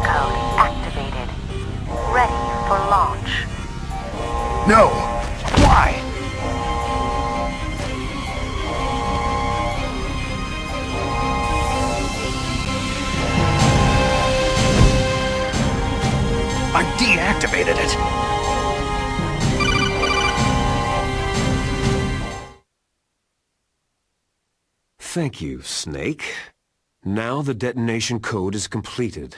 code activated. Ready for launch. No! Why? I deactivated it! Thank you, Snake. Now the detonation code is completed.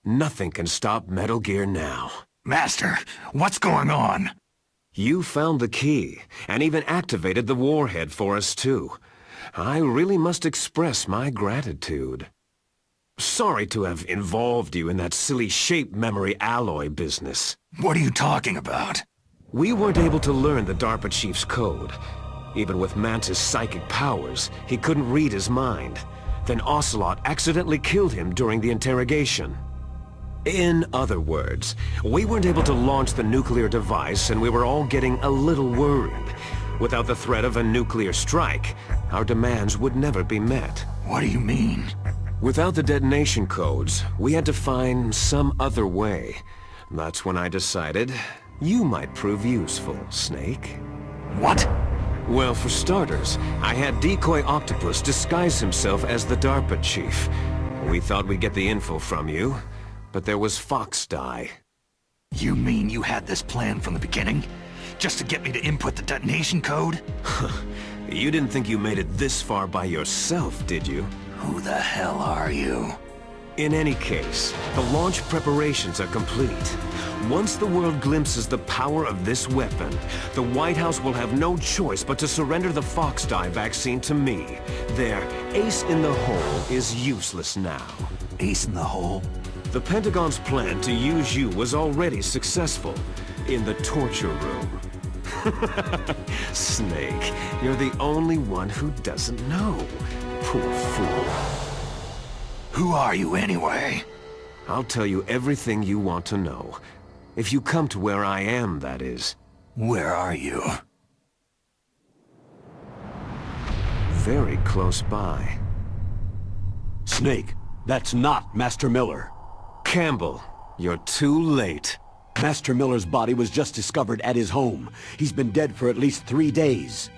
Nothing can stop Metal Gear now. Master, what's going on? You found the key, and even activated the warhead for us too. I really must express my gratitude. Sorry to have involved you in that silly shape memory alloy business. What are you talking about? We weren't able to learn the DARPA chief's code. Even with Mantis' psychic powers, he couldn't read his mind. Then Ocelot accidentally killed him during the interrogation. In other words, we weren't able to launch the nuclear device, and we were all getting a little worried. Without the threat of a nuclear strike, our demands would never be met. What do you mean? Without the detonation codes, we had to find some other way. That's when I decided you might prove useful, Snake. What? Well, for starters, I had Decoy Octopus disguise himself as the DARPA chief. We thought we'd get the info from you, but there was Fox Die. You mean you had this plan from the beginning? Just to get me to input the detonation code? You didn't think you made it this far by yourself, did you? Who the hell are you? In any case, the launch preparations are complete. Once the world glimpses the power of this weapon, the White House will have no choice but to surrender the Fox Die vaccine to me. Their ace in the hole is useless now. Ace in the hole? The Pentagon's plan to use you was already successful in the torture room. Snake, you're the only one who doesn't know. Poor fool. Who are you anyway? I'll tell you everything you want to know. If you come to where I am, that is. Where are you? Very close by. Snake, that's not Master Miller. Campbell, you're too late. Master Miller's body was just discovered at his home. He's been dead for at least 3 days.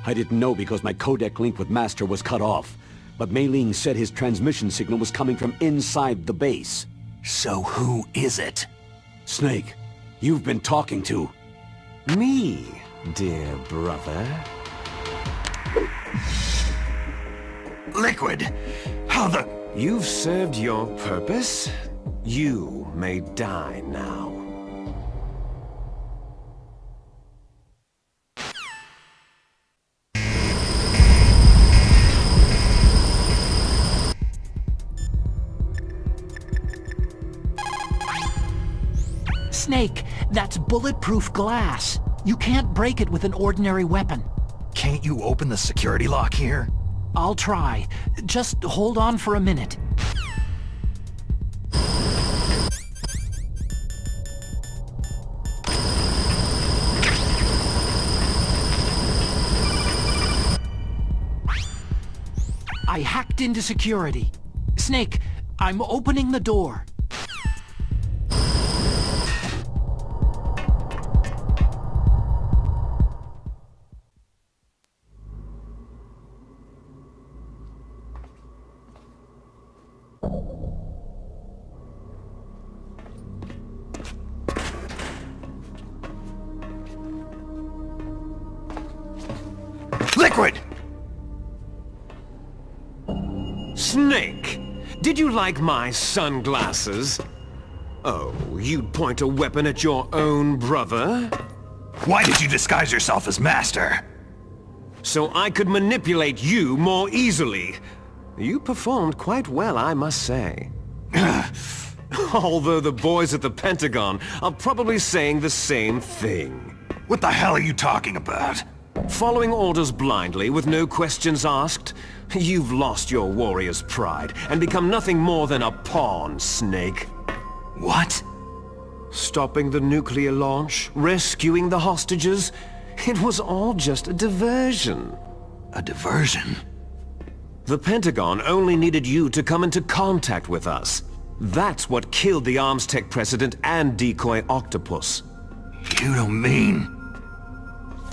I didn't know because my codec link with Master was cut off. But Mei Ling said his transmission signal was coming from inside the base. So who is it? Snake, you've been talking to... Me, dear brother. Liquid! How the... You've served your purpose. You may die now. Snake, that's bulletproof glass. You can't break it with an ordinary weapon. Can't you open the security lock here? I'll try. Just hold on for a minute. I hacked into security. Snake, I'm opening the door. Liquid! Snake! Did you like my sunglasses? Oh, you'd point a weapon at your own brother? Why did you disguise yourself as Master? So I could manipulate you more easily. You performed quite well, I must say. Although the boys at the Pentagon are probably saying the same thing. What the hell are you talking about? Following orders blindly with no questions asked? You've lost your warrior's pride and become nothing more than a pawn, Snake. What? Stopping the nuclear launch, rescuing the hostages, it was all just a diversion. A diversion? The Pentagon only needed you to come into contact with us. That's what killed the Armstech president and decoy octopus. You don't mean...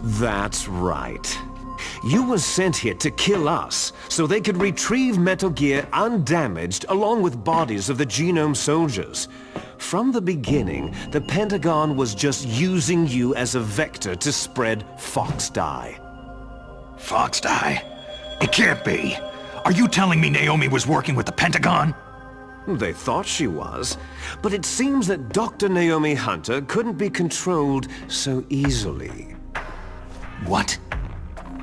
That's right. You were sent here to kill us, so they could retrieve Metal Gear undamaged along with bodies of the Genome soldiers. From the beginning, the Pentagon was just using you as a vector to spread Fox Dye. Fox Dye? It can't be. Are you telling me Naomi was working with the Pentagon? They thought she was, but it seems that Dr. Naomi Hunter couldn't be controlled so easily. What?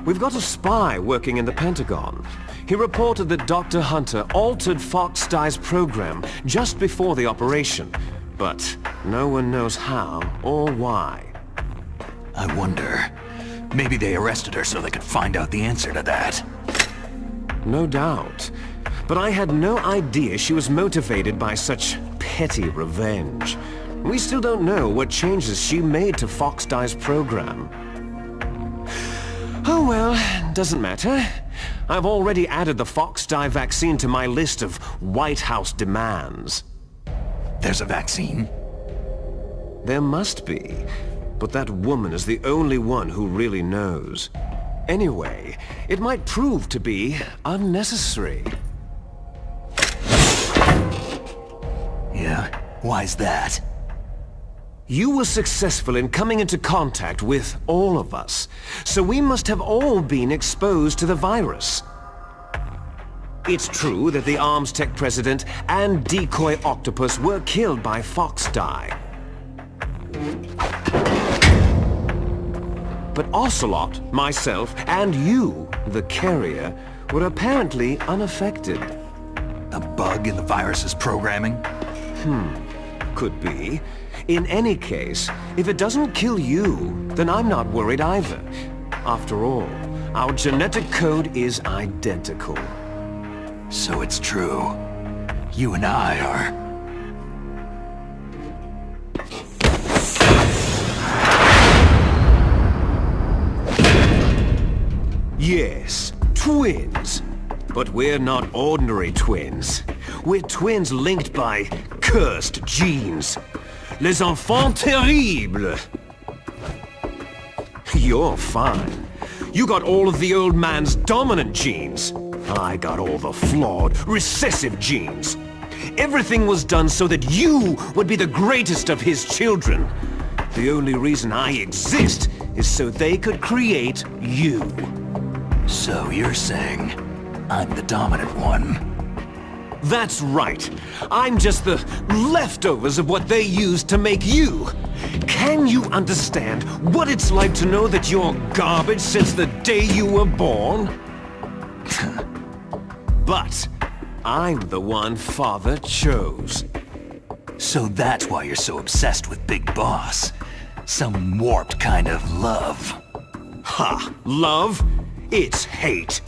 We've got a spy working in the Pentagon. He reported that Dr. Hunter altered Fox Dye's program just before the operation, but no one knows how or why. I wonder. Maybe they arrested her so they could find out the answer to that. No doubt. But I had no idea she was motivated by such petty revenge. We still don't know what changes she made to Fox Dye's program. Oh well, doesn't matter. I've already added the Fox Dye vaccine to my list of White House demands. There's a vaccine? There must be, but that woman is the only one who really knows. Anyway, it might prove to be unnecessary. Yeah? Why's that? You were successful in coming into contact with all of us, so we must have all been exposed to the virus. It's true that the Armstech president and decoy octopus were killed by Fox Dye. But Ocelot, myself, and you, the carrier, were apparently unaffected. A bug in the virus's programming? Could be. In any case, if it doesn't kill you, then I'm not worried either. After all, our genetic code is identical. So it's true. You and I are... Yes, twins. But we're not ordinary twins. We're twins linked by cursed genes. Les enfants terribles. You're fine. You got all of the old man's dominant genes. I got all the flawed, recessive genes. Everything was done so that you would be the greatest of his children. The only reason I exist is so they could create you. So you're saying I'm the dominant one? That's right. I'm just the leftovers of what they used to make you. Can you understand what it's like to know that you're garbage since the day you were born? But I'm the one Father chose. So that's why you're so obsessed with Big Boss. Some warped kind of love. Ha! Love? It's hate.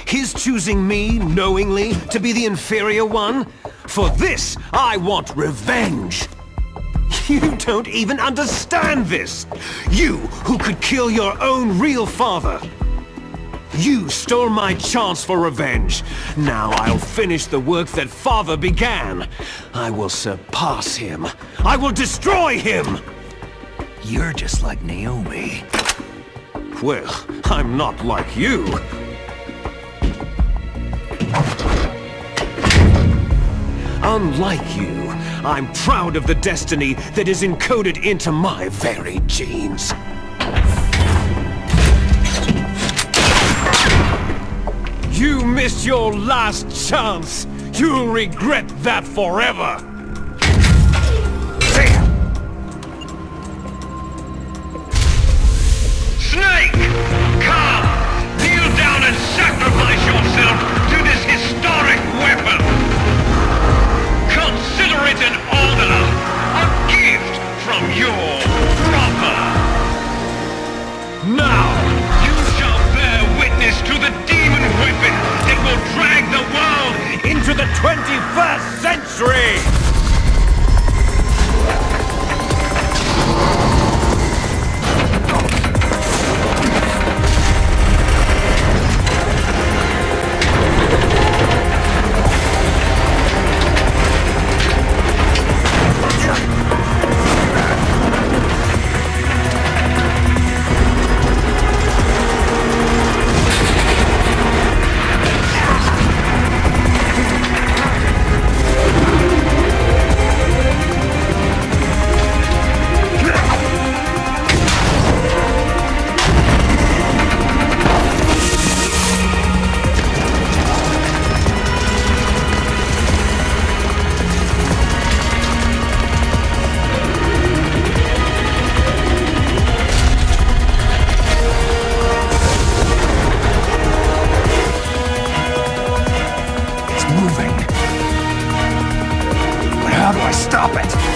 His choosing me, knowingly, to be the inferior one? For this, I want revenge! You don't even understand this! You, who could kill your own real father! You stole my chance for revenge. Now I'll finish the work that Father began. I will surpass him. I will destroy him! You're just like Naomi. Well, I'm not like you. Unlike you, I'm proud of the destiny that is encoded into my very genes. You missed your last chance. You'll regret that forever. Snake! Come! Kneel down and sacrifice yourself to this historic weapon! Consider it an honor, a gift from your brother! Now! You shall bear witness to the demon weapon that will drag the world Into the 21st century! Stop it!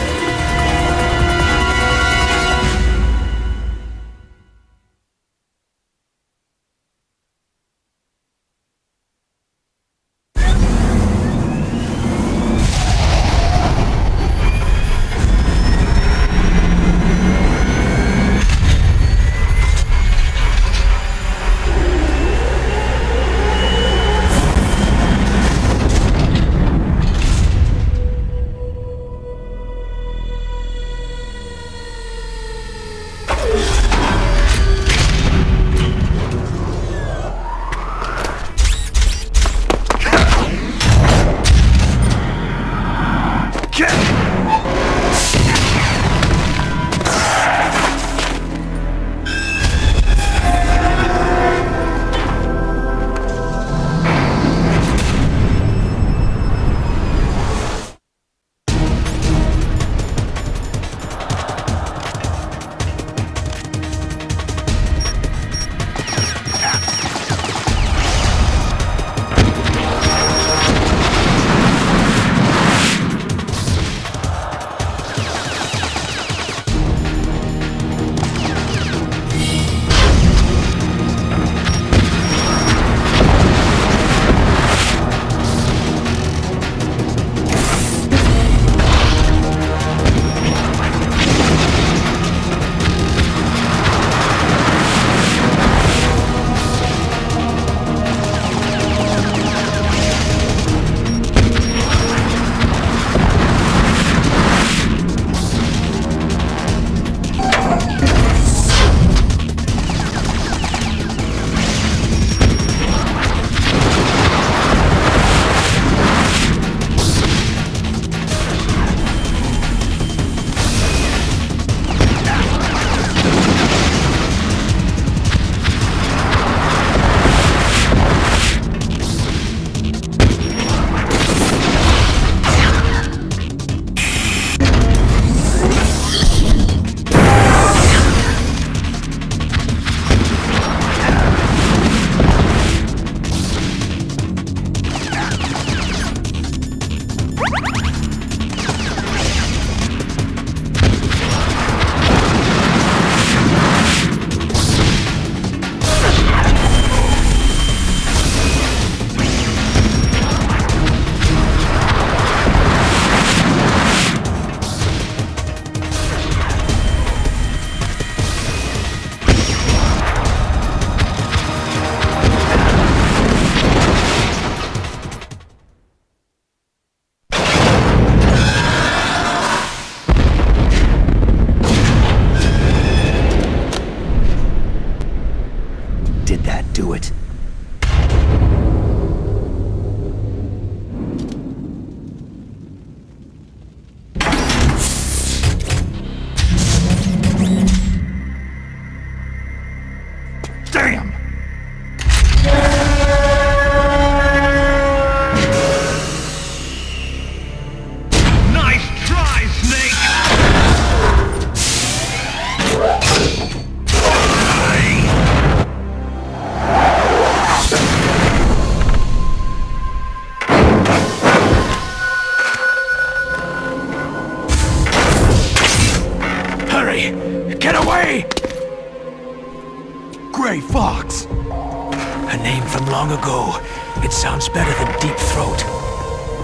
Gray Fox! A name from long ago. It sounds better than Deep Throat.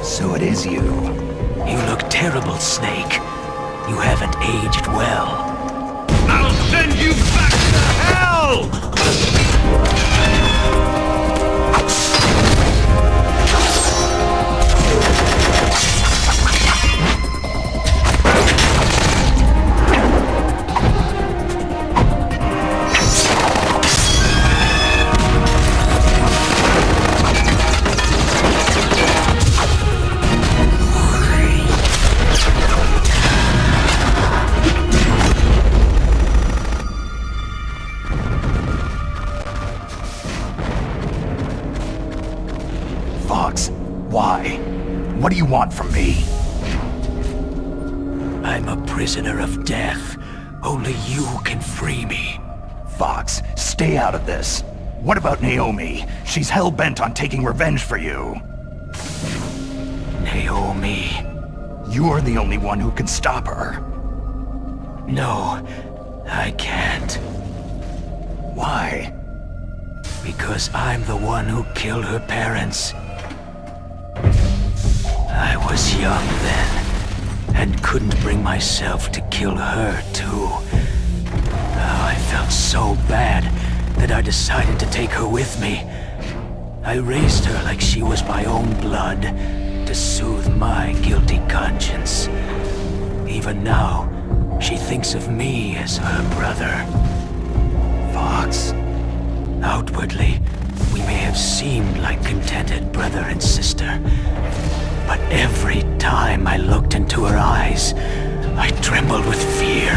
So it is you. You look terrible, Snake. You haven't aged well. I'll send you back to hell! Fox, why? What do you want from me? I'm a prisoner of death. Only you can free me. Fox, stay out of this. What about Naomi? She's hell-bent on taking revenge for you. Naomi. You're the only one who can stop her. No, I can't. Why? Because I'm the one who killed her parents. I was young then, and couldn't bring myself to kill her too. Oh, I felt so bad that I decided to take her with me. I raised her like she was my own blood, to soothe my guilty conscience. Even now, she thinks of me as her brother. Fox? Outwardly, we may have seemed like contented brother and sister. But every time I looked into her eyes, I trembled with fear.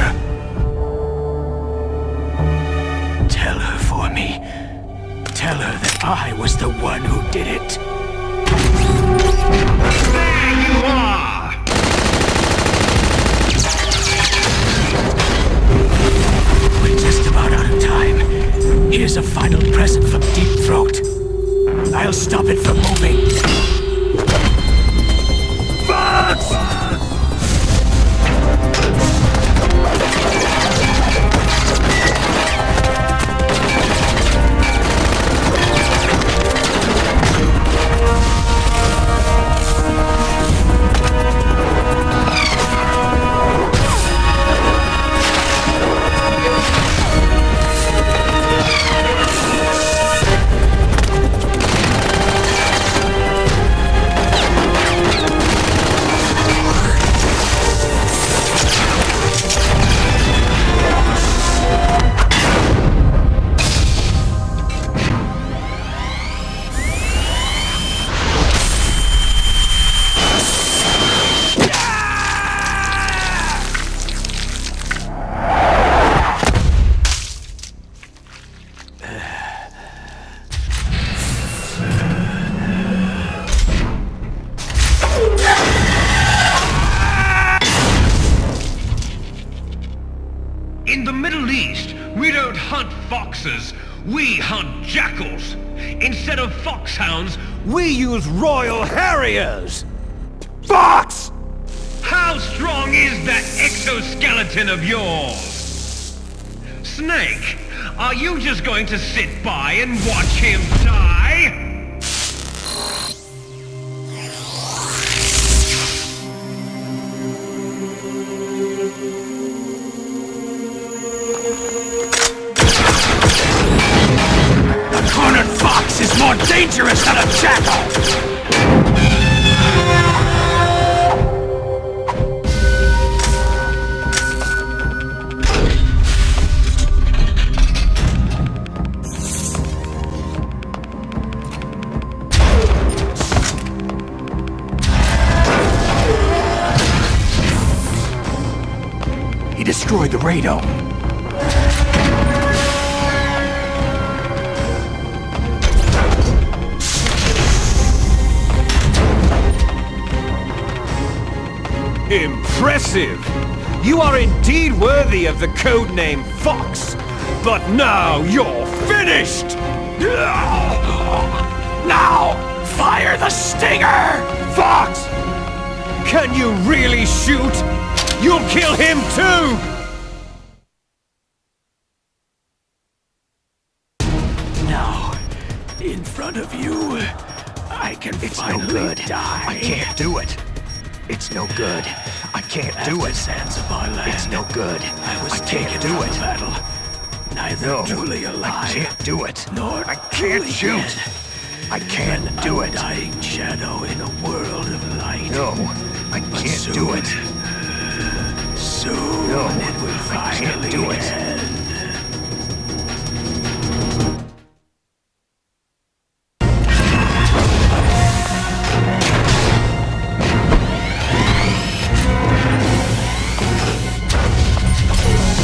Tell her for me. Tell her that I was the one who did it. There you are! We're just about out of time. Here's a final present from Deep Throat. I'll stop it from moving. In the Middle East, we don't hunt foxes, we hunt jackals. Instead of foxhounds, We use Royal Harriers! fox! How strong is that exoskeleton of yours? Snake, are you just going to sit by and watch him die? A cornered fox is more dangerous than a jackal! He destroyed the radome. Impressive! You are indeed worthy of the codename Fox! But now you're finished! Now, fire the stinger! Fox! Can you really shoot? You'll kill him too! Now, in front of you, I can finally good. die. I can't do it. It's no good. I can't At do the it. Zanzibar land. It's no good. I was I taken can't do from it. the battle. Neither No, truly alive, I can't do it. nor I can't truly shoot. dead. I can't An do it. undying shadow in a world of light. No, I But can't soon, do it. Soon No, it will I can't finally do it. end.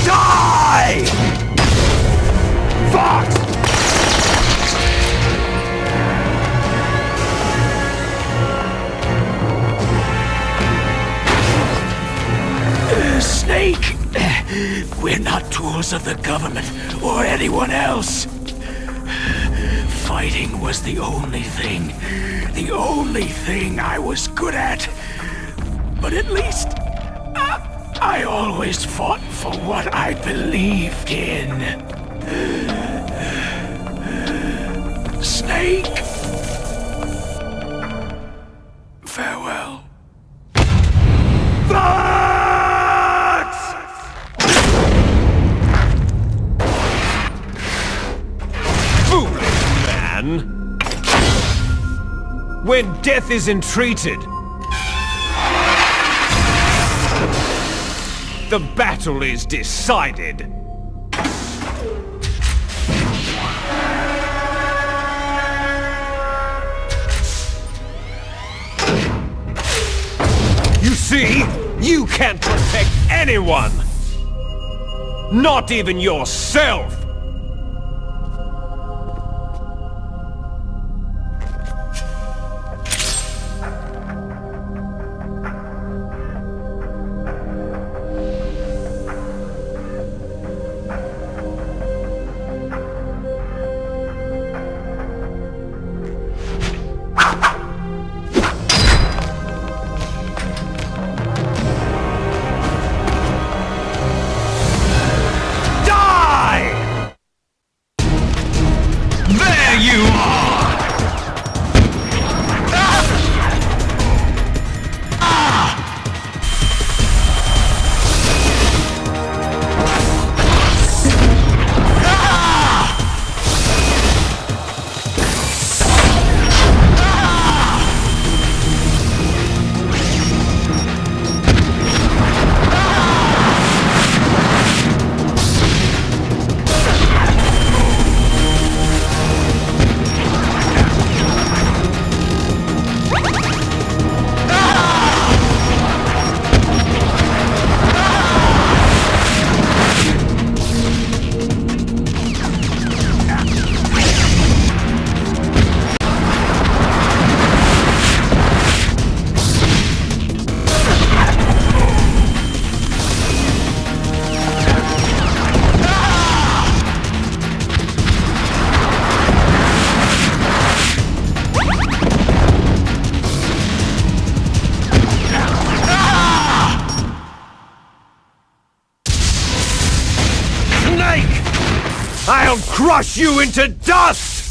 Die! Fox! Snake! We're not tools of the government or anyone else. Fighting was the only thing I was good at. But at least I always fought for what I believed in. Snake. Farewell. Foolish man! When death is entreated, the battle is decided. You see, you can't protect anyone! Not even yourself! I'll crush you into dust!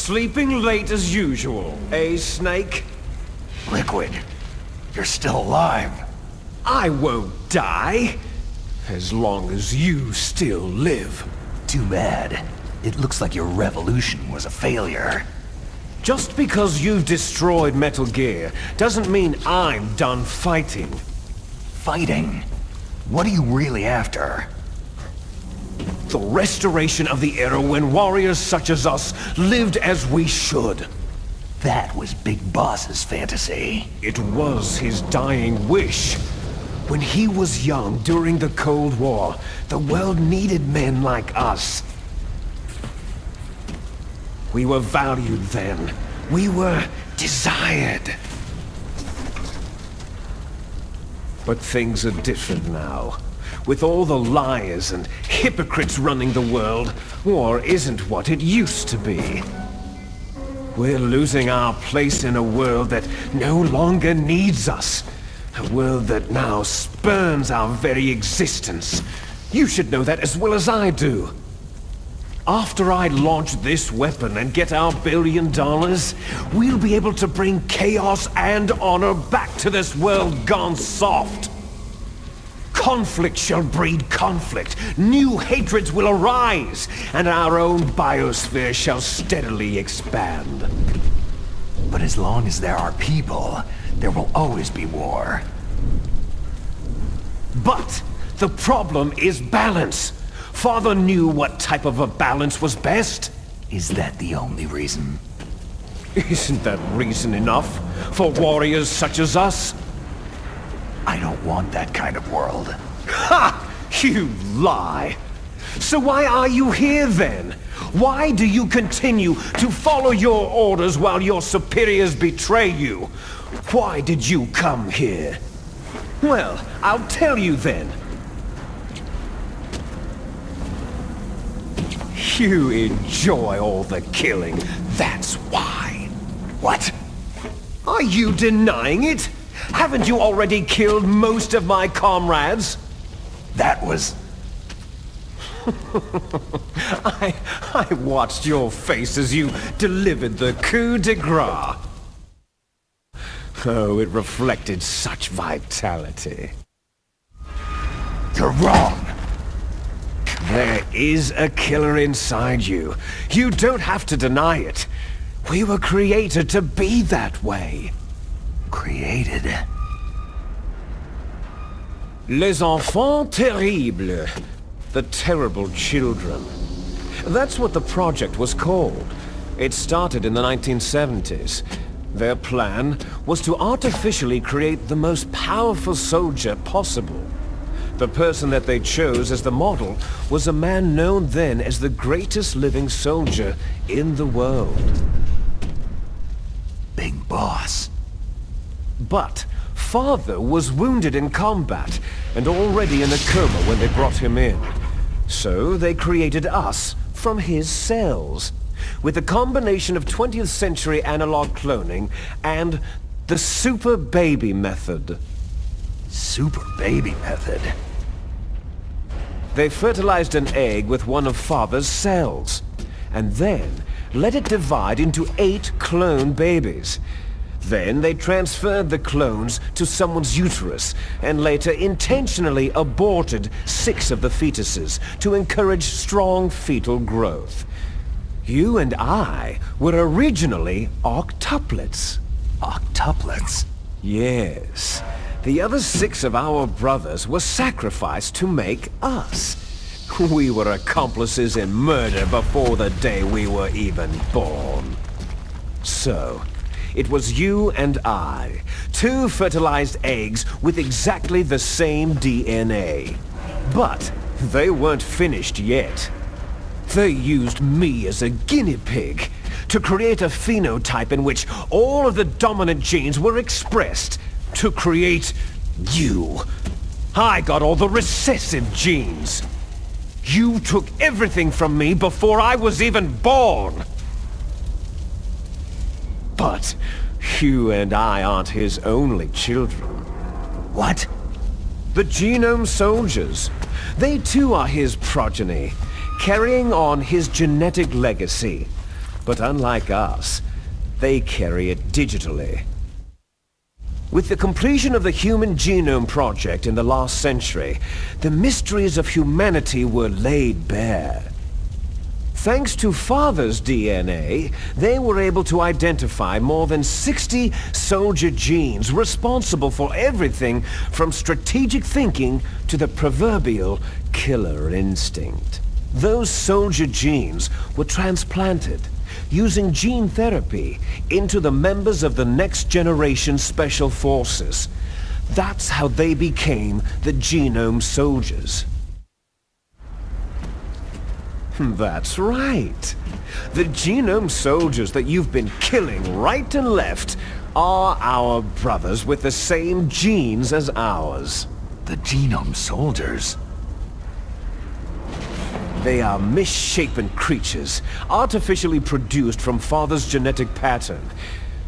Sleeping late as usual, eh, Snake? Liquid, you're still alive. I won't die, as long as you still live. Too bad. It looks like your revolution was a failure. Just because you've destroyed Metal Gear doesn't mean I'm done fighting. Fighting? What are you really after? The restoration of the era when warriors such as us lived as we should. That was Big Boss's fantasy. It was his dying wish. When he was young during the Cold War, the world needed men like us. We were valued then. We were desired. But things are different now. With all the liars and hypocrites running the world, war isn't what it used to be. We're losing our place in a world that no longer needs us. A world that now spurns our very existence. You should know that as well as I do. After I launch this weapon and get our $1 billion, we'll be able to bring chaos and honor back to this world gone soft. Conflict shall breed conflict, new hatreds will arise, and our own biosphere shall steadily expand. But as long as there are people, there will always be war. But the problem is balance. Father knew what type of a balance was best. Is that the only reason? Isn't that reason enough for warriors such as us? I don't want that kind of world. Ha! You lie! So why are you here then? Why do you continue to follow your orders while your superiors betray you? Why did you come here? Well, I'll tell you then. You enjoy all the killing, that's why. What? Are you denying it? Haven't you already killed most of my comrades? That was... I watched your face as you delivered the coup de grace. Oh, it reflected such vitality. You're wrong. There is a killer inside you. You don't have to deny it. We were created to be that way. Created? Les enfants terribles. The terrible children. That's what the project was called. It started in the 1970s. Their plan was to artificially create the most powerful soldier possible. The person that they chose as the model was a man known then as the greatest living soldier in the world. Big Boss. But Father was wounded in combat and already in a coma when they brought him in. So they created us from his cells, with a combination of 20th century analog cloning and the super baby method. Super baby method? They fertilized an egg with one of Father's cells, and then let it divide into 8 clone babies. Then they transferred the clones to someone's uterus, and later intentionally aborted 6 of the fetuses to encourage strong fetal growth. You and I were originally octuplets. Octuplets? Yes. The other 6 of our brothers were sacrificed to make us. We were accomplices in murder before the day we were even born. So, it was you and I, 2 fertilized eggs with exactly the same DNA. But they weren't finished yet. They used me as a guinea pig to create a phenotype in which all of the dominant genes were expressed to create you. I got all the recessive genes. You took everything from me before I was even born. But you and I aren't his only children. What? The Genome Soldiers. They too are his progeny, carrying on his genetic legacy. But unlike us, they carry it digitally. With the completion of the Human Genome Project in the last century, the mysteries of humanity were laid bare. Thanks to Father's DNA, they were able to identify more than 60 soldier genes responsible for everything from strategic thinking to the proverbial killer instinct. Those soldier genes were transplanted, using gene therapy, into the members of the next generation special forces. That's how they became the Genome Soldiers. That's right. The Genome Soldiers that you've been killing right and left are our brothers with the same genes as ours. The Genome Soldiers? They are misshapen creatures, artificially produced from Father's genetic pattern.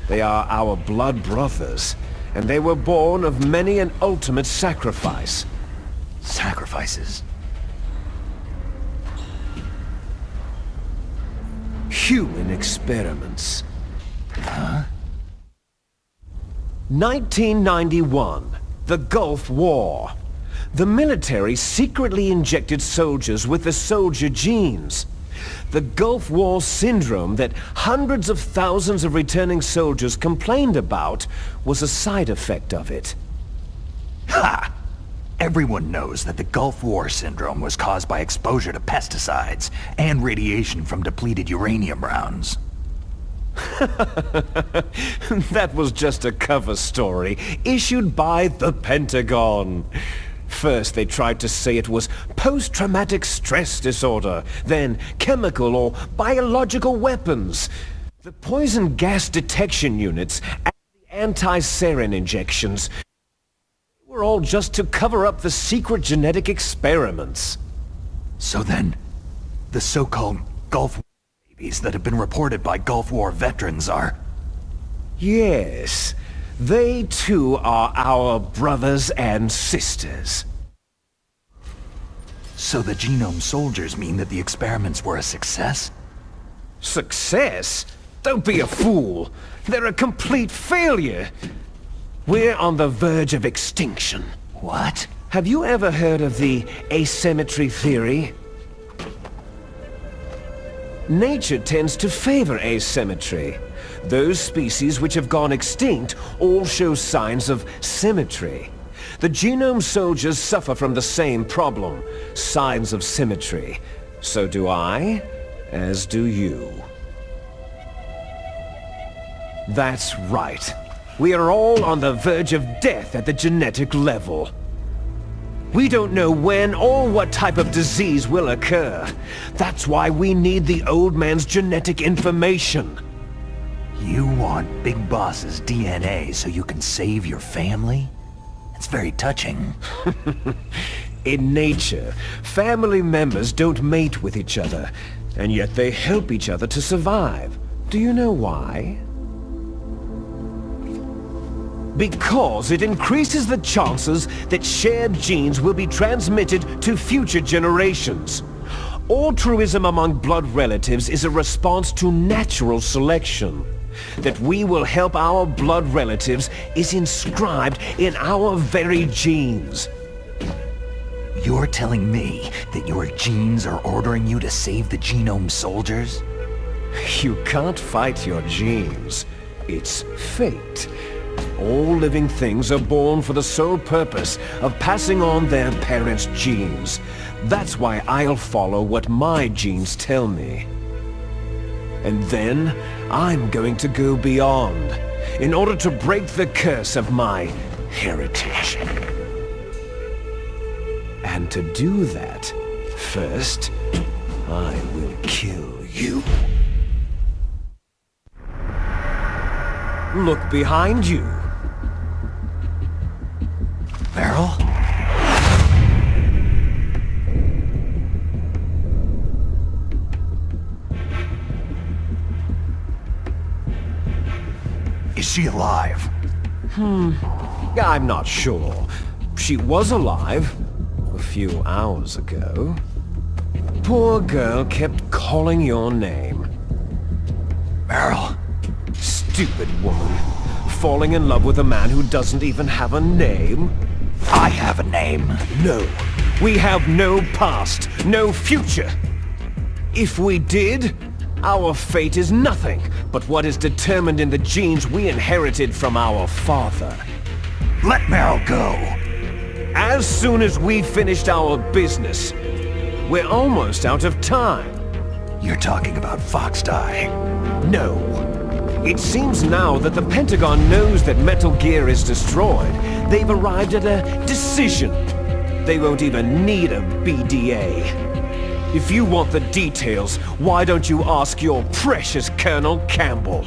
They are our blood brothers, and they were born of many an ultimate sacrifice. Sacrifices? Human experiments. Huh? 1991, the Gulf War. The military secretly injected soldiers with the soldier genes. The Gulf War syndrome that hundreds of thousands of returning soldiers complained about was a side effect of it. Ha! Everyone knows that the Gulf War syndrome was caused by exposure to pesticides and radiation from depleted uranium rounds. That was just a cover story issued by the Pentagon. First, they tried to say it was post-traumatic stress disorder, then chemical or biological weapons. The poison gas detection units and the anti-sarin injections were all just to cover up the secret genetic experiments. So then, the so-called Gulf War babies that have been reported by Gulf War veterans are... Yes, they too are our brothers and sisters. So the genome soldiers mean that the experiments were a success? Success? Don't be a fool. They're a complete failure. We're on the verge of extinction. What? Have you ever heard of the asymmetry theory? Nature tends to favor asymmetry. Those species which have gone extinct all show signs of symmetry. The genome soldiers suffer from the same problem, signs of symmetry. So do I, as do you. That's right. We are all on the verge of death at the genetic level. We don't know when or what type of disease will occur. That's why we need the old man's genetic information. You want Big Boss's DNA so you can save your family? It's very touching. In nature, family members don't mate with each other, and yet they help each other to survive. Do you know why? Because it increases the chances that shared genes will be transmitted to future generations. Altruism among blood relatives is a response to natural selection. That we will help our blood relatives is inscribed in our very genes. You're telling me that your genes are ordering you to save the genome soldiers? You can't fight your genes. It's fate. All living things are born for the sole purpose of passing on their parents' genes. That's why I'll follow what my genes tell me. And then, I'm going to go beyond, in order to break the curse of my heritage. And to do that, first, I will kill you. Look behind you. Meryl? Is she alive? I'm not sure. She was alive a few hours ago. Poor girl kept calling your name. Meryl? Stupid woman. Falling in love with a man who doesn't even have a name? I have a name. No. We have no past, no future. If we did, our fate is nothing but what is determined in the genes we inherited from our father. Let Meryl go. As soon as we finished our business, we're almost out of time. You're talking about Fox Die. No. It seems now that the Pentagon knows that Metal Gear is destroyed. They've arrived at a decision. They won't even need a BDA. If you want the details, why don't you ask your precious Colonel Campbell?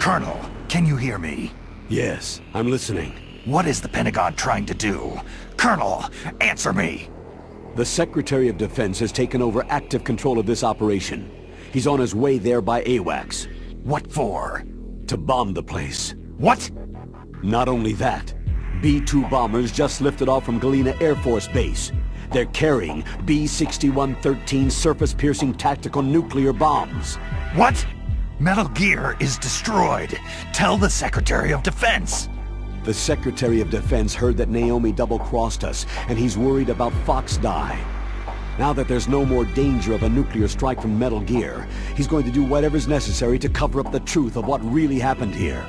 Colonel, can you hear me? Yes, I'm listening. What is the Pentagon trying to do? Colonel, answer me! The Secretary of Defense has taken over active control of this operation. He's on his way there by AWACS. What for? To bomb the place. What? Not only that, B-2 bombers just lifted off from Galena Air Force Base. They're carrying B-6113 surface-piercing tactical nuclear bombs. What? Metal Gear is destroyed. Tell the Secretary of Defense. The Secretary of Defense heard that Naomi double-crossed us, and he's worried about Fox Die. Now that there's no more danger of a nuclear strike from Metal Gear, he's going to do whatever's necessary to cover up the truth of what really happened here.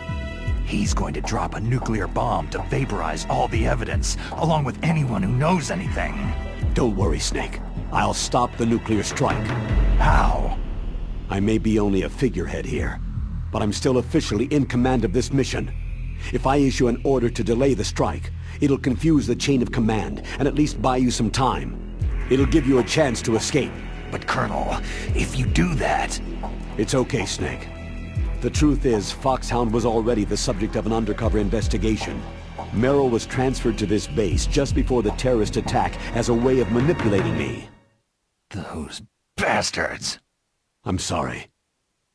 He's going to drop a nuclear bomb to vaporize all the evidence, along with anyone who knows anything. Don't worry, Snake. I'll stop the nuclear strike. How? I may be only a figurehead here, but I'm still officially in command of this mission. If I issue an order to delay the strike, it'll confuse the chain of command, and at least buy you some time. It'll give you a chance to escape. But Colonel, if you do that... It's okay, Snake. The truth is, Foxhound was already the subject of an undercover investigation. Merrill was transferred to this base just before the terrorist attack as a way of manipulating me. Those bastards! I'm sorry.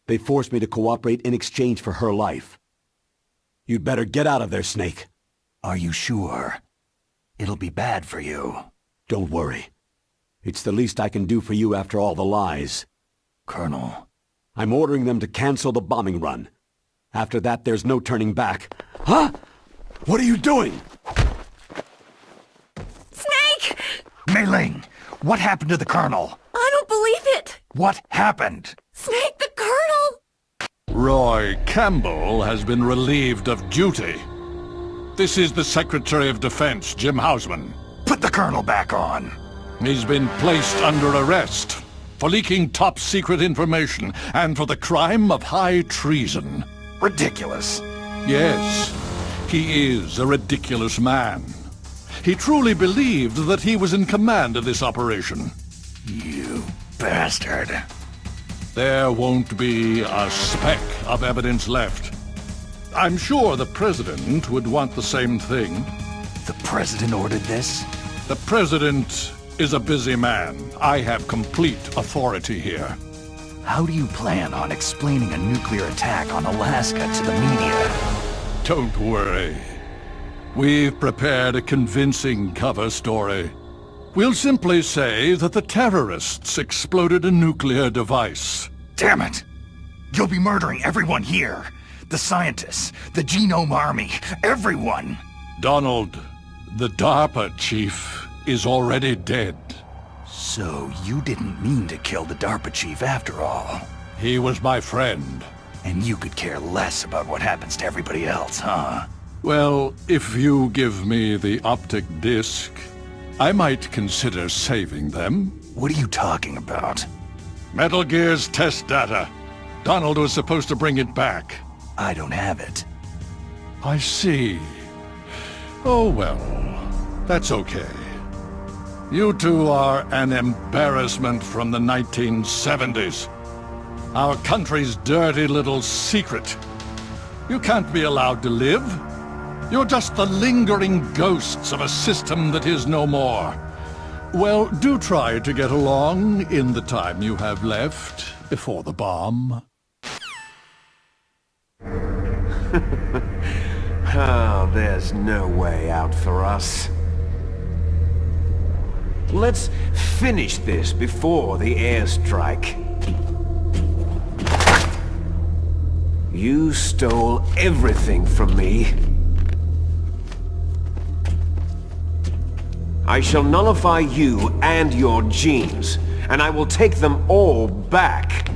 They forced me to cooperate in exchange for her life. You'd better get out of there, Snake. Are you sure? It'll be bad for you. Don't worry. It's the least I can do for you after all the lies. Colonel... I'm ordering them to cancel the bombing run. After that, there's no turning back. Huh? What are you doing? Snake! Mei Ling, what happened to the Colonel? I don't believe it! What happened? Snake, the Colonel! Roy Campbell has been relieved of duty. This is the Secretary of Defense, Jim Hausman. Put the Colonel back on. He's been placed under arrest for leaking top-secret information and for the crime of high treason. Ridiculous. Yes, he is a ridiculous man. He truly believed that he was in command of this operation. You bastard. There won't be a speck of evidence left. I'm sure the President would want the same thing. The President ordered this? The President is a busy man. I have complete authority here. How do you plan on explaining a nuclear attack on Alaska to the media? Don't worry. We've prepared a convincing cover story. We'll simply say that the terrorists exploded a nuclear device. Damn it! You'll be murdering everyone here. The scientists, the Genome Army, everyone! Donald, the DARPA chief, is already dead. So you didn't mean to kill the DARPA chief after all. He was my friend. And you could care less about what happens to everybody else, huh? Well, if you give me the optic disc, I might consider saving them. What are you talking about? Metal Gear's test data. Donald was supposed to bring it back. I don't have it. I see. Oh well, that's okay. You two are an embarrassment from the 1970s. Our country's dirty little secret. You can't be allowed to live. You're just the lingering ghosts of a system that is no more. Well, do try to get along in the time you have left before the bomb. Oh, there's no way out for us. Let's finish this before the airstrike. You stole everything from me. I shall nullify you and your genes, and I will take them all back.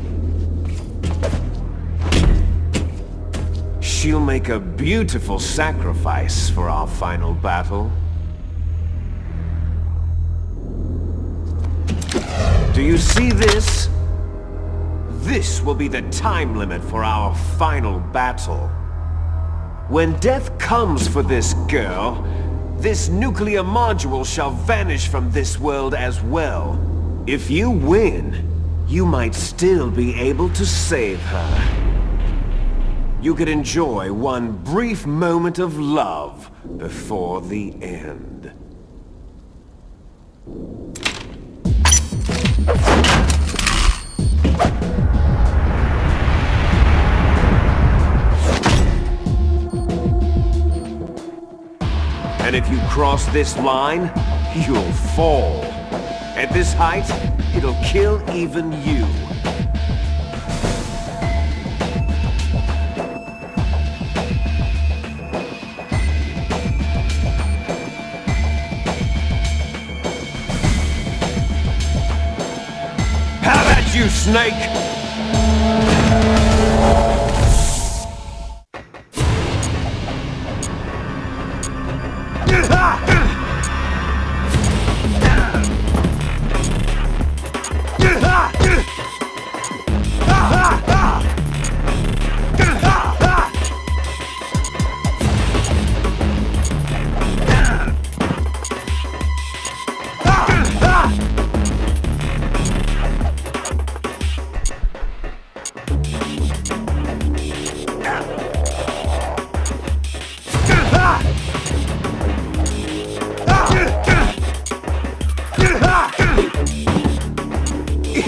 She'll make a beautiful sacrifice for our final battle. Do you see this? This will be the time limit for our final battle. When death comes for this girl, this nuclear module shall vanish from this world as well. If you win, you might still be able to save her. You could enjoy one brief moment of love before the end. And if you cross this line, you'll fall. At this height, it'll kill even you. you, Snake!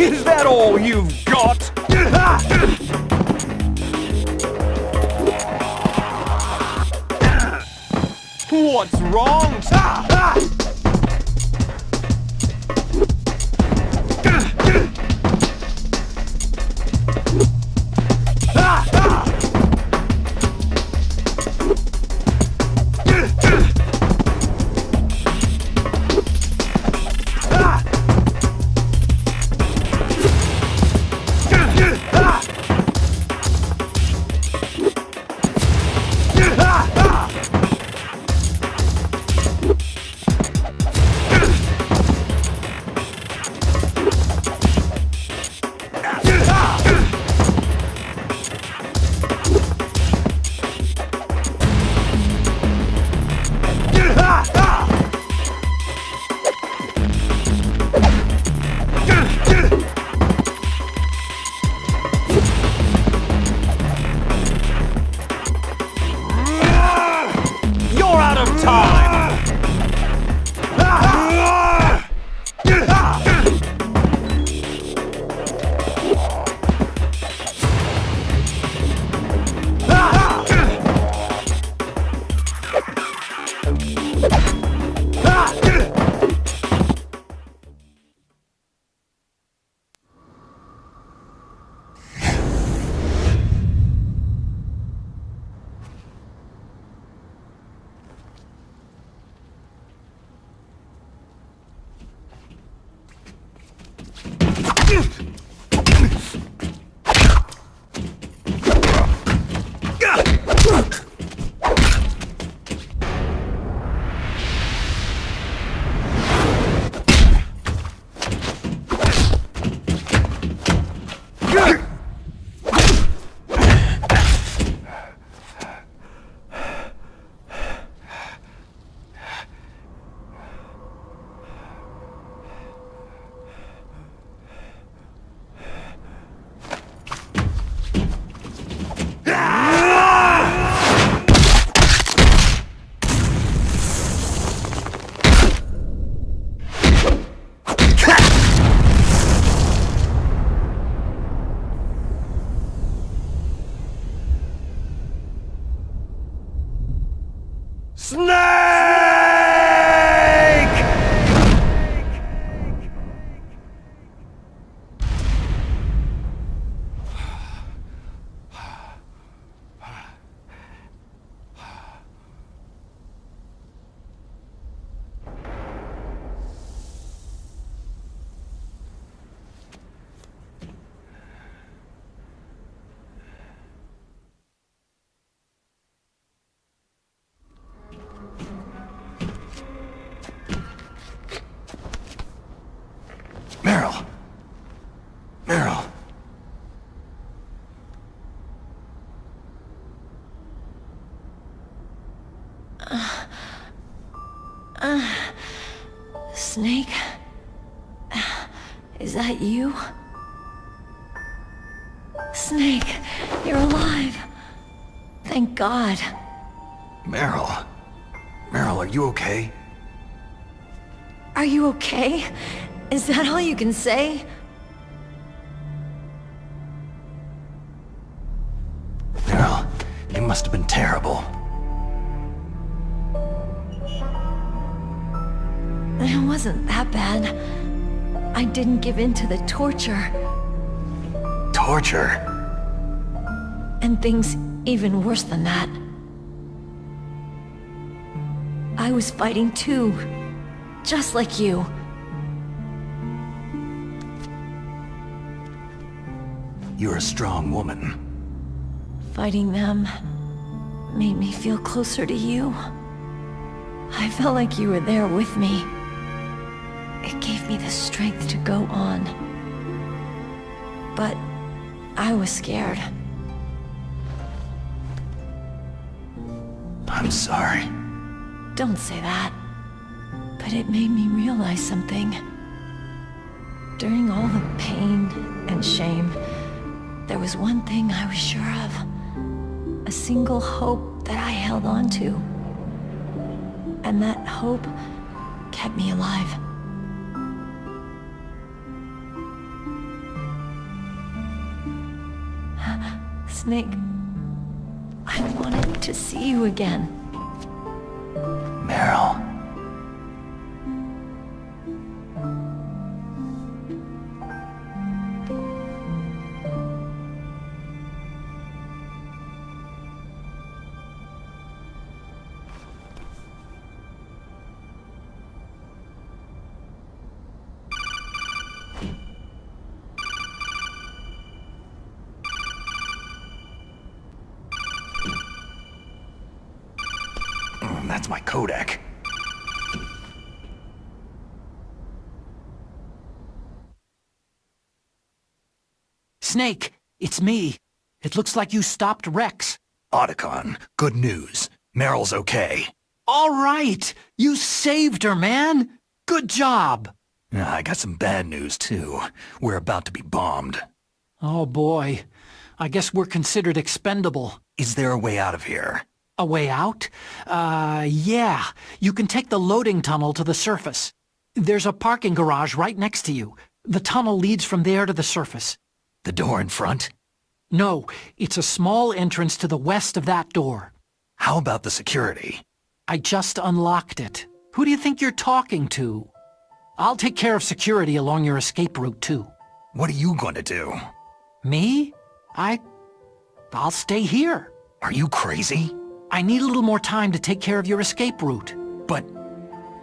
Is that all you've got? What's wrong? Meryl! Meryl! Snake? Is that you? Snake, you're alive. Thank God. Meryl. Meryl, are you okay? Are you okay? Is that all you can say? Meryl, it must have been terrible. It wasn't that bad. I didn't give in to the torture. Torture? And things even worse than that. I was fighting too. Just like you. You're a strong woman. Fighting them made me feel closer to you. I felt like you were there with me. It gave me the strength to go on. But I was scared. I'm sorry. Don't say that. But it made me realize something. During all the pain and shame, there was one thing I was sure of. A single hope that I held on to. And that hope kept me alive. Snake, I wanted to see you again. Meryl. That's my codec. Snake, it's me. It looks like you stopped Rex. Otacon, good news. Meryl's okay. All right! You saved her, man! Good job! I got some bad news, too. We're about to be bombed. Oh boy. I guess we're considered expendable. Is there a way out of here? A way out? Yeah. You can take the loading tunnel to the surface. There's a parking garage right next to you. The tunnel leads from there to the surface. The door in front? No, it's a small entrance to the west of that door. How about the security? I just unlocked it. Who do you think you're talking to? I'll take care of security along your escape route, too. What are you going to do? Me? I'll stay here. Are you crazy? I need a little more time to take care of your escape route. But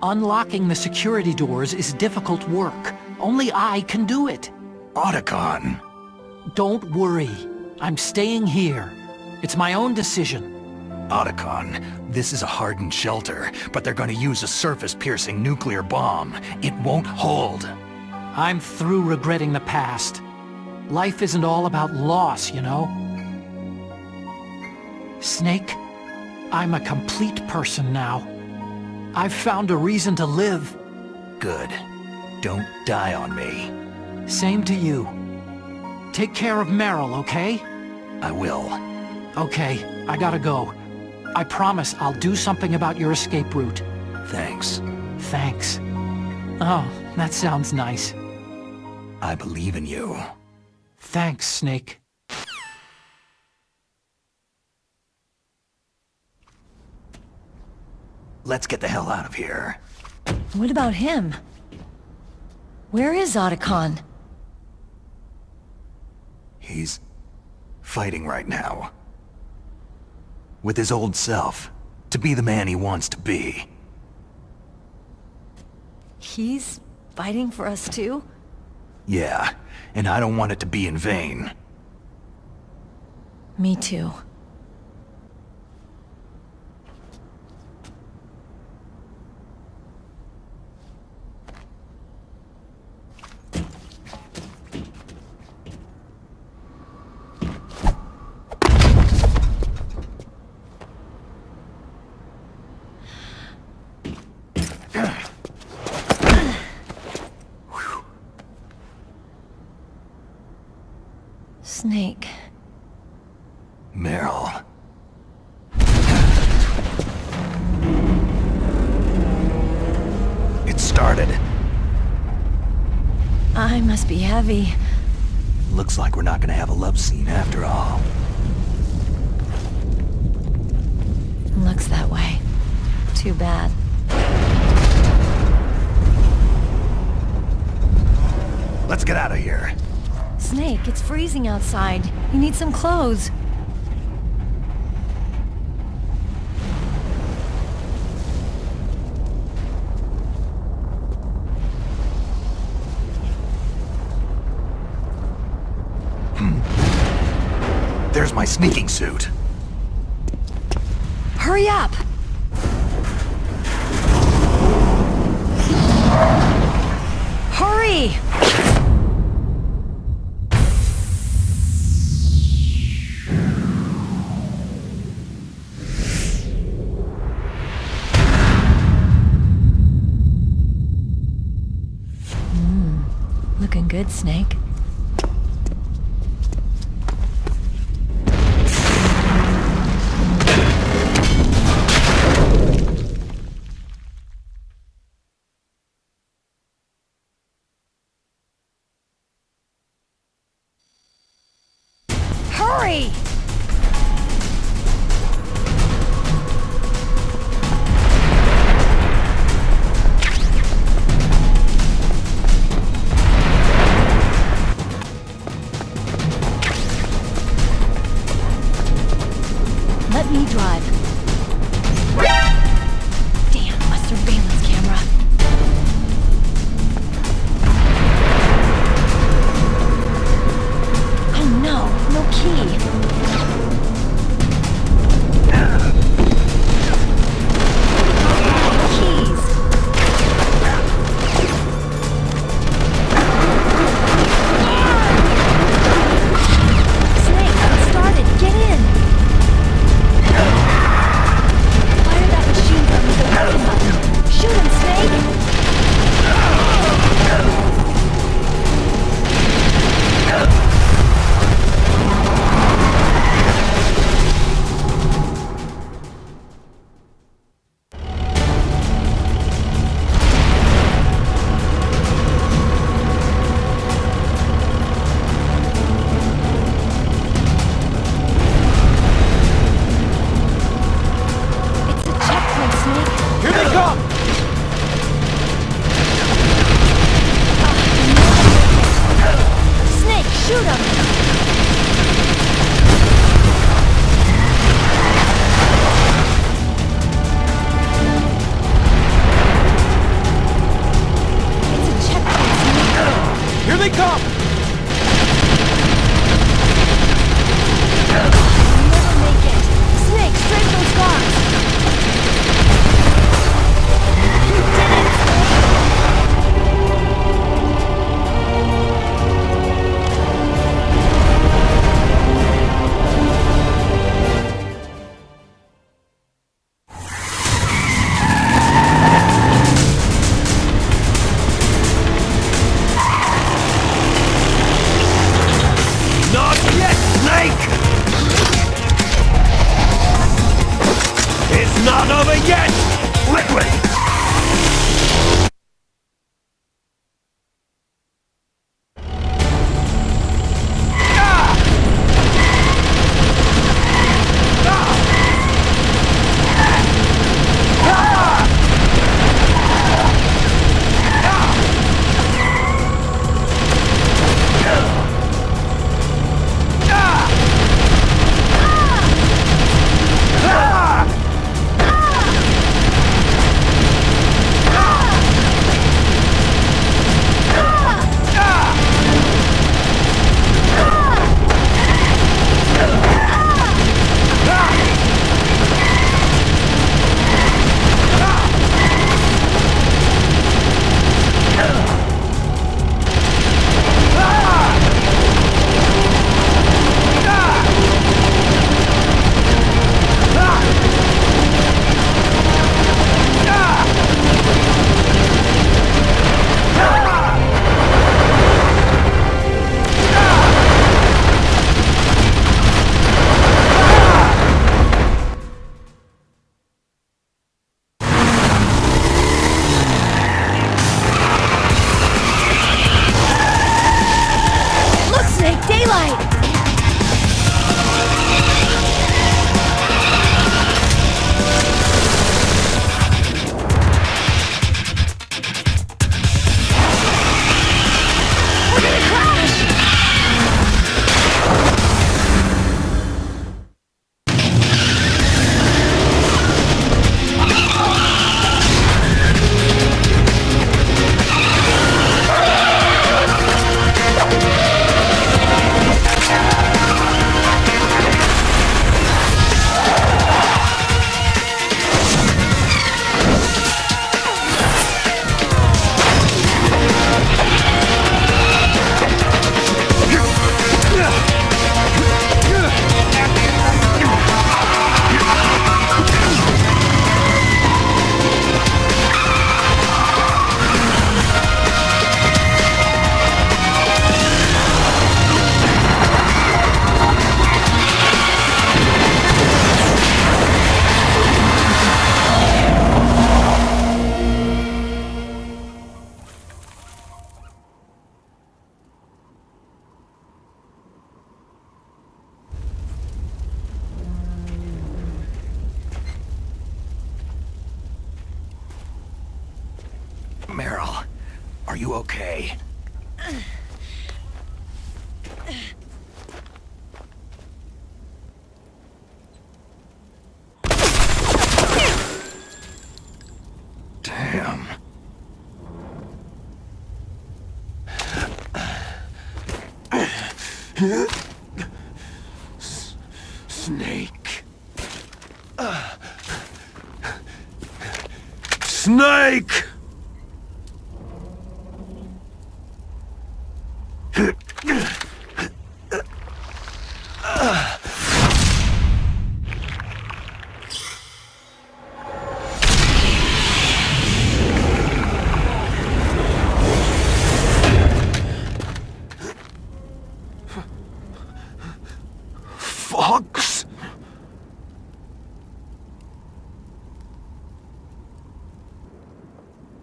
unlocking the security doors is difficult work. Only I can do it. Otacon! Don't worry. I'm staying here. It's my own decision. Otacon, this is a hardened shelter, but they're going to use a surface-piercing nuclear bomb. It won't hold. I'm through regretting the past. Life isn't all about loss, you know? Snake, I'm a complete person now. I've found a reason to live. Good. Don't die on me. Same to you. Take care of Meryl, okay? I will. Okay, I gotta go. I promise I'll do something about your escape route. Thanks. Thanks. Oh, that sounds nice. I believe in you. Thanks, Snake. Let's get the hell out of here. What about him? Where is Otacon? He's fighting right now. With his old self. To be the man he wants to be. He's fighting for us too? Yeah, and I don't want it to be in vain. Me too. Snake. Meryl. It started. I must be heavy. Looks like we're not gonna have a love scene after all. Looks that way. Too bad. Let's get out of here. Snake, it's freezing outside. You need some clothes. Where's my sneaking suit? Hurry up! Hurry! Looking good, Snake. Hurry! Let me drive. Damn, a surveillance camera. Oh no, no key. Keys. Snake, it started. Get in. you okay? Damn. Snake. Snake! Fox?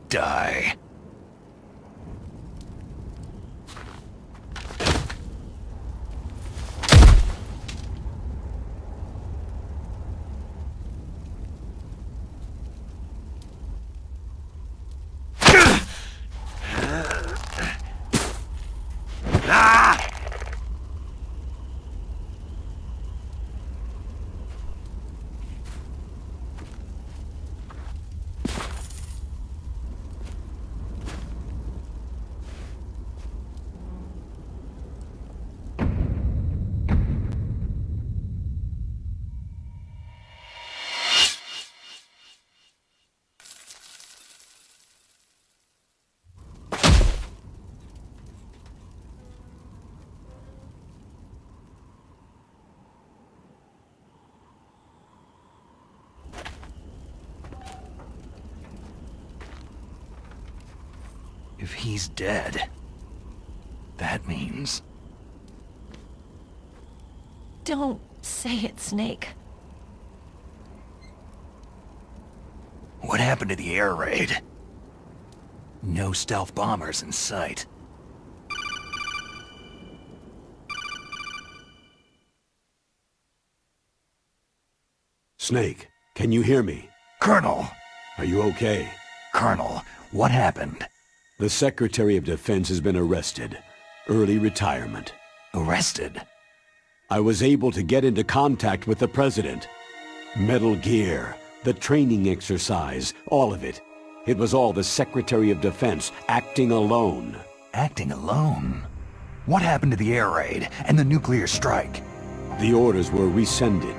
Die. If he's dead, that means... Don't say it, Snake. What happened to the air raid? No stealth bombers in sight. Snake, can you hear me? Colonel! Are you okay? Colonel, what happened? The Secretary of Defense has been arrested. Early retirement. Arrested? I was able to get into contact with the President. Metal Gear, the training exercise, all of it. It was all the Secretary of Defense acting alone. Acting alone? What happened to the air raid and the nuclear strike? The orders were rescinded.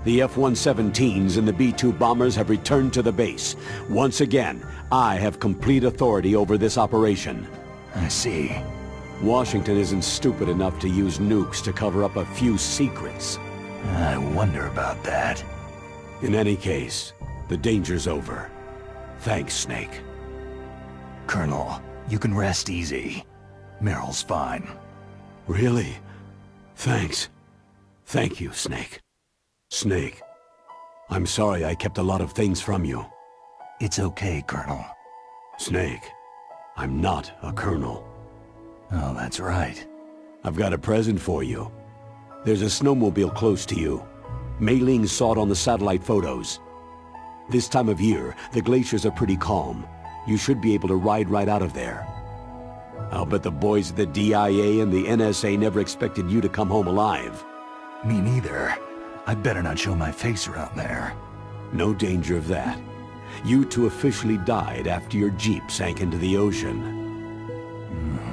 The F-117s and the B-2 bombers have returned to the base. Once again, I have complete authority over this operation. I see. Washington isn't stupid enough to use nukes to cover up a few secrets. I wonder about that. In any case, the danger's over. Thanks, Snake. Colonel, you can rest easy. Meryl's fine. Really? Thanks. Thank you, Snake. Snake, I'm sorry I kept a lot of things from you. It's okay, Colonel. Snake, I'm not a colonel. Oh, that's right. I've got a present for you. There's a snowmobile close to you. Mei Ling saw it on the satellite photos. This time of year, the glaciers are pretty calm. You should be able to ride right out of there. I'll bet the boys at the DIA and the NSA never expected you to come home alive. Me neither. I'd better not show my face around there. No danger of that. You two officially died after your Jeep sank into the ocean.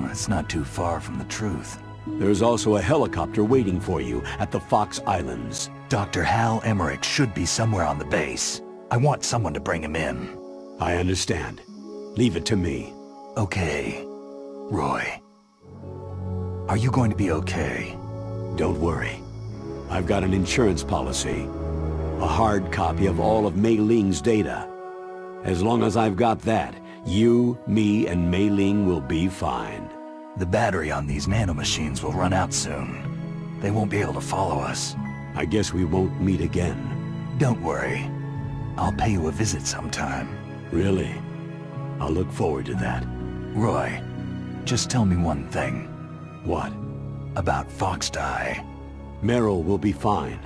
That's not too far from the truth. There's also a helicopter waiting for you at the Fox Islands. Dr. Hal Emmerich should be somewhere on the base. I want someone to bring him in. I understand. Leave it to me. Okay. Roy. Are you going to be okay? Don't worry. I've got an insurance policy. A hard copy of all of Mei Ling's data. As long as I've got that, you, me, and Mei Ling will be fine. The battery on these nanomachines will run out soon. They won't be able to follow us. I guess we won't meet again. Don't worry. I'll pay you a visit sometime. Really? I'll look forward to that. Roy, just tell me one thing. What? About Fox Die. Meryl will be fine.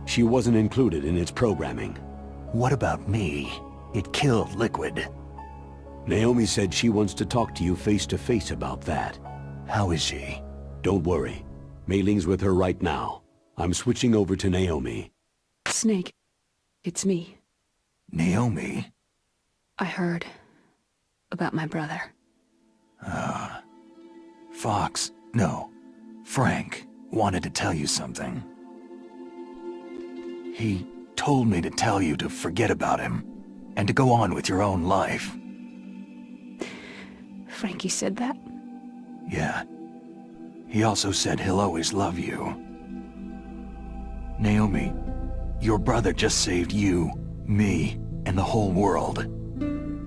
She wasn't included in its programming. What about me? It killed Liquid. Naomi said she wants to talk to you face to face about that. How is she? Don't worry. Mei Ling's with her right now. I'm switching over to Naomi. Snake, it's me. Naomi? I heard about my brother. Fox, no, Frank, wanted to tell you something. He told me to tell you to forget about him, and to go on with your own life. Frankie said that? Yeah. He also said he'll always love you. Naomi, your brother just saved you, me, and the whole world.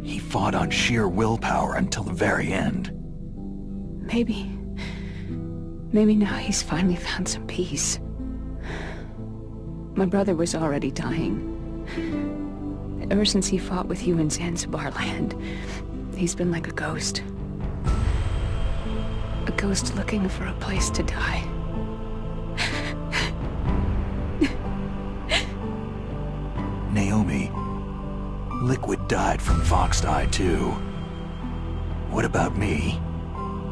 He fought on sheer willpower until the very end. Maybe now he's finally found some peace. My brother was already dying. Ever since he fought with you in Zanzibar land, he's been like a ghost. A ghost looking for a place to die. Naomi, Liquid died from Fox Eye too. What about me?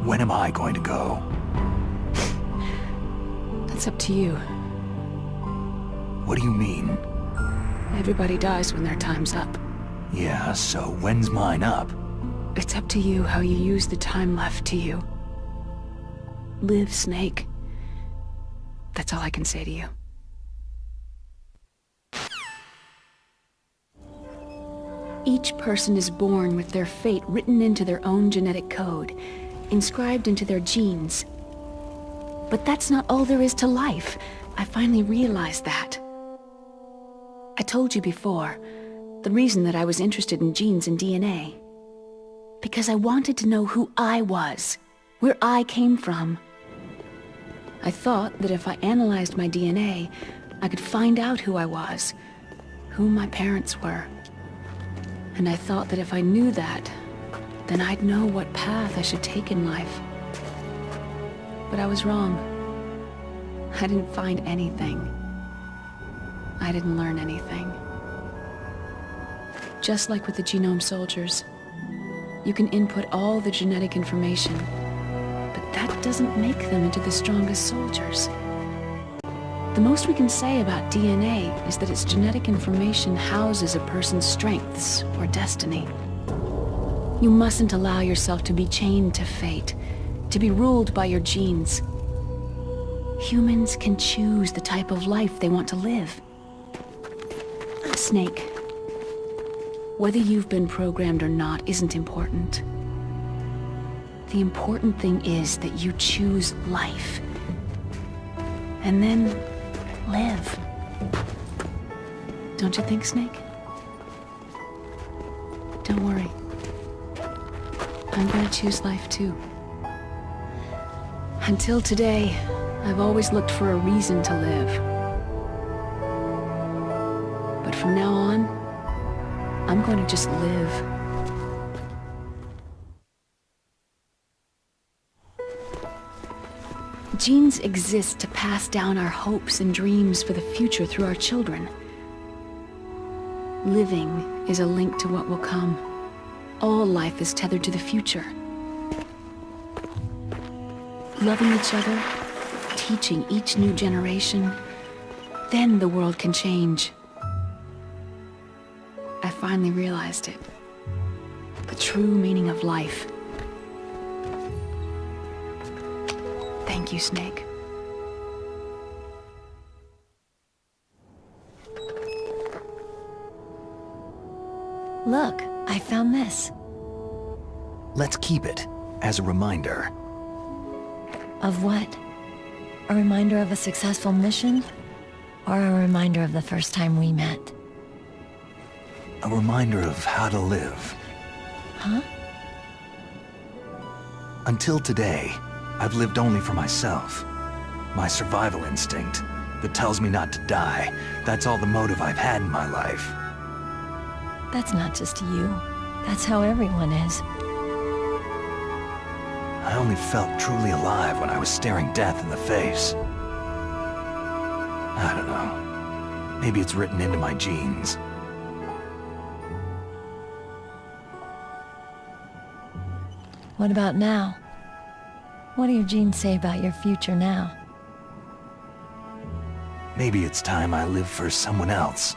When am I going to go? That's up to you. What do you mean? Everybody dies when their time's up. Yeah, so when's mine up? It's up to you how you use the time left to you. Live, Snake. That's all I can say to you. Each person is born with their fate written into their own genetic code, inscribed into their genes. But that's not all there is to life. I finally realized that. I told you before, the reason that I was interested in genes and DNA. Because I wanted to know who I was, where I came from. I thought that if I analyzed my DNA, I could find out who I was, who my parents were. And I thought that if I knew that, then I'd know what path I should take in life. But I was wrong. I didn't find anything. I didn't learn anything. Just like with the genome soldiers, you can input all the genetic information, but that doesn't make them into the strongest soldiers. The most we can say about DNA is that its genetic information houses a person's strengths or destiny. You mustn't allow yourself to be chained to fate, to be ruled by your genes. Humans can choose the type of life they want to live. Snake, whether you've been programmed or not isn't important. The important thing is that you choose life. And then live. Don't you think, Snake? Don't worry. I'm gonna choose life too. Until today, I've always looked for a reason to live. But from now on, I'm going to just live. Genes exist to pass down our hopes and dreams for the future through our children. Living is a link to what will come. All life is tethered to the future. Loving each other, teaching each new generation, then the world can change. I finally realized it. The true meaning of life. Thank you, Snake. Look, I found this. Let's keep it as a reminder. Of what? A reminder of a successful mission? Or a reminder of the first time we met? A reminder of how to live. Huh? Until today, I've lived only for myself. My survival instinct that tells me not to die. That's all the motive I've had in my life. That's not just you. That's how everyone is. I only felt truly alive when I was staring death in the face. I don't know. Maybe it's written into my genes. What about now? What do your genes say about your future now? Maybe it's time I live for someone else.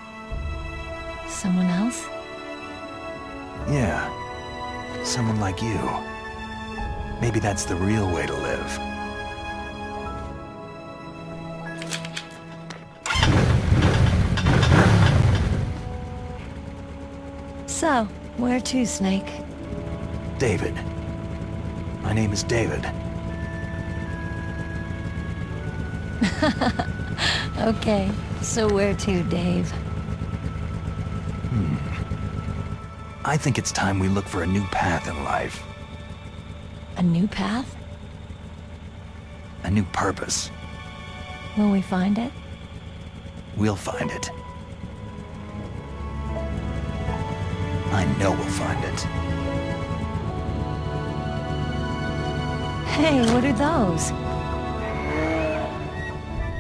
Someone else? Yeah. Someone like you. Maybe that's the real way to live. So, where to, Snake? David. My name is David. Okay, so where to, Dave? I think it's time we look for a new path in life. A new path? A new purpose. Will we find it? We'll find it. I know we'll find it. Hey, what are those?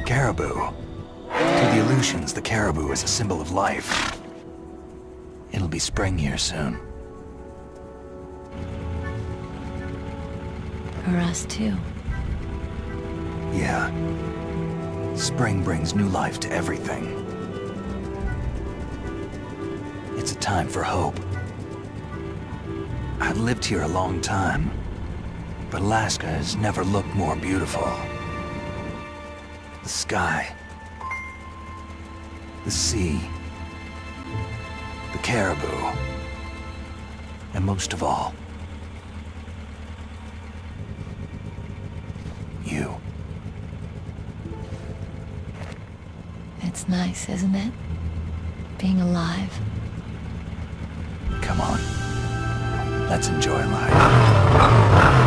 Caribou. To the Aleutians, the caribou is a symbol of life. It'll be spring here soon. For us, too. Yeah. Spring brings new life to everything. It's a time for hope. I've lived here a long time, but Alaska has never looked more beautiful. The sky, the sea, the caribou, and most of all, you. It's nice, isn't it? Being alive. Come on. Let's enjoy life.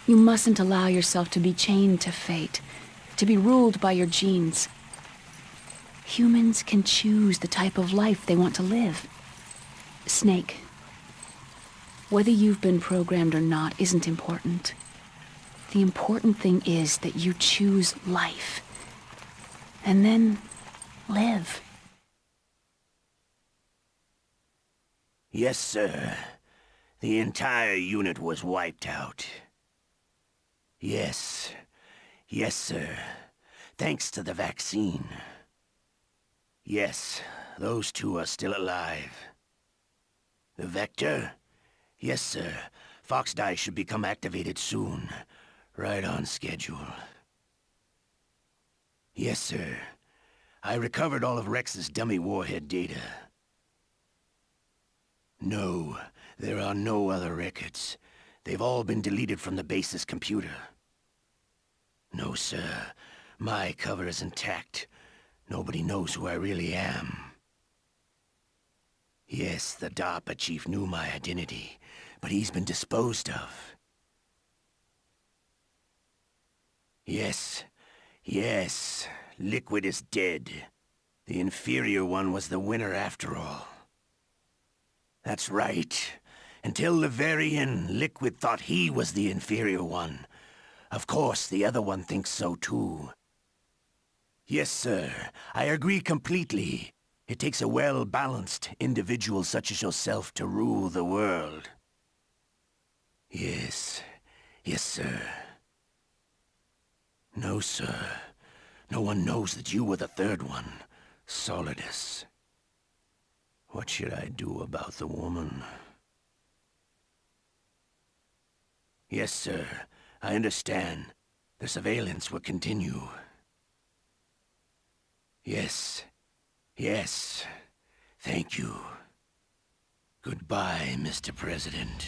You mustn't allow yourself to be chained to fate, to be ruled by your genes. Humans can choose the type of life they want to live. Snake, whether you've been programmed or not isn't important. The important thing is that you choose life. And then live. Yes, sir. The entire unit was wiped out. Yes. Yes, sir. Thanks to the vaccine. Yes, those two are still alive. The Vector? Yes, sir. Fox Die should become activated soon. Right on schedule. Yes, sir. I recovered all of Rex's dummy warhead data. No, there are no other records. They've all been deleted from the base's computer. No, sir. My cover is intact. Nobody knows who I really am. Yes, the DARPA chief knew my identity, but he's been disposed of. Yes. Yes. Liquid is dead. The inferior one was the winner after all. That's right. Until the very end, Liquid thought he was the inferior one. Of course, the other one thinks so too. Yes, sir. I agree completely. It takes a well-balanced individual such as yourself to rule the world. Yes. Yes, sir. No, sir. No one knows that you were the third one, Solidus. What should I do about the woman? Yes, sir. I understand. The surveillance will continue. Yes. Yes. Thank you. Goodbye, Mr. President.